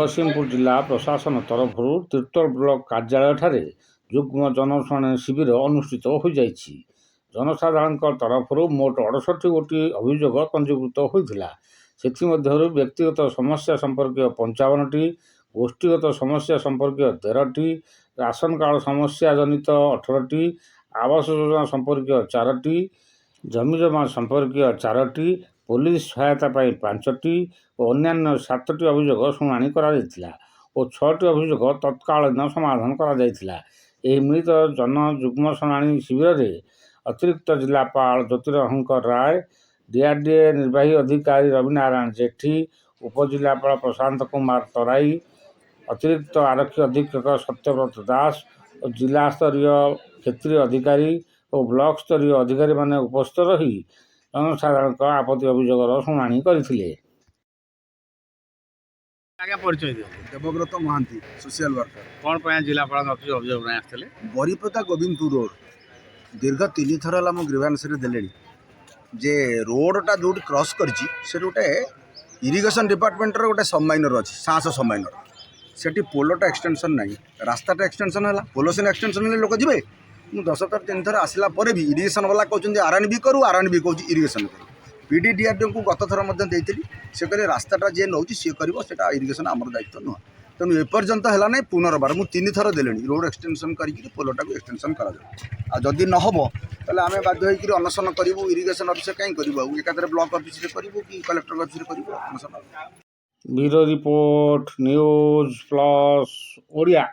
जगतसिंहपुर जिला प्रशासन तरफ तीर्तोल ब्लॉक कार्यालय युग्म जनशुणाणी शिविर अनुष्ठित हो जाइछि। जनसाधारण तरफ मोट 68 गोटी अभियोग पंजीकृत होता। से व्यक्तिगत समस्या संपर्क 55टी, गोष्ठीगत समस्या संपर्क 13टी, राशन कार्ड समस्या जनित 18टी, आवास योजना संपर्क 4टी, जमीजमा संपर्क 4टी, पुलिस सहायता 5टी और अन्य 7टी अभियोग शुणाणी और 6टी अभियोग तत्कालीन समाधान कर मिलित जन युग्म शुणाणी शिविर में अतिरिक्त जिलापाल ज्योतिरहंकर राय, डीआरडीए निर्वाही अधिकारी रविनारायण जेठी, उपजिलापाल प्रशांत कुमार तराई, अतिरिक्त आरक्षी अधीक्षक सत्यव्रत दास और जिला स्तरीय क्षेत्रीय अधिकारी और ब्लॉक स्तरीय अधिकारी माने उपस्थित रही जनसाधारण आपत्ति अभियोग शुणाणी करथिले। आज्ञा परिचय दियो। Debabrata Mohanty social worker. कौन पे जिलापाल ऑफिस अभियोग नहीं आसले? बरीपदा गोविंदपुर रोड दीर्घ 3 थर है ग्रीवांस दे जे रोडटा जो क्रॉस कर गोटे इरिगेशन डिपार्टमेंटर गोटे सबमाइनर अच्छी सांस सबमाइनर से पोलटा एक्सटेंशन ना रास्ताटा एक्सटेंशन है पोल सीना एक्सटेंशन लोक जी मुझे 10 थर 3 थर आसला भी इरिगेशन वाला कहते आरएनबी करूँ आरएनबी कहूँ इरिगेशन करूँ पीडी डीआरडीओ को गत थर से कहले रास्ताटा जी नौ सी कर इरिगेशन आमर दायित्व नुह तेणु एपर्यंत है ना पुनर्बार मुझे 3 थर दे रोड एक्सटेंशन करके पोलटा को एक्सटेंशन करा नहब ताले आम बाध्य होकर अनशन करूँ इरिगेशन ऑफिस कहीं करूँ एकाधर ब्लॉक ऑफिस करूँ कि कलेक्टर ऑफिस करूँ अनशन। Bureau report news plus Odia.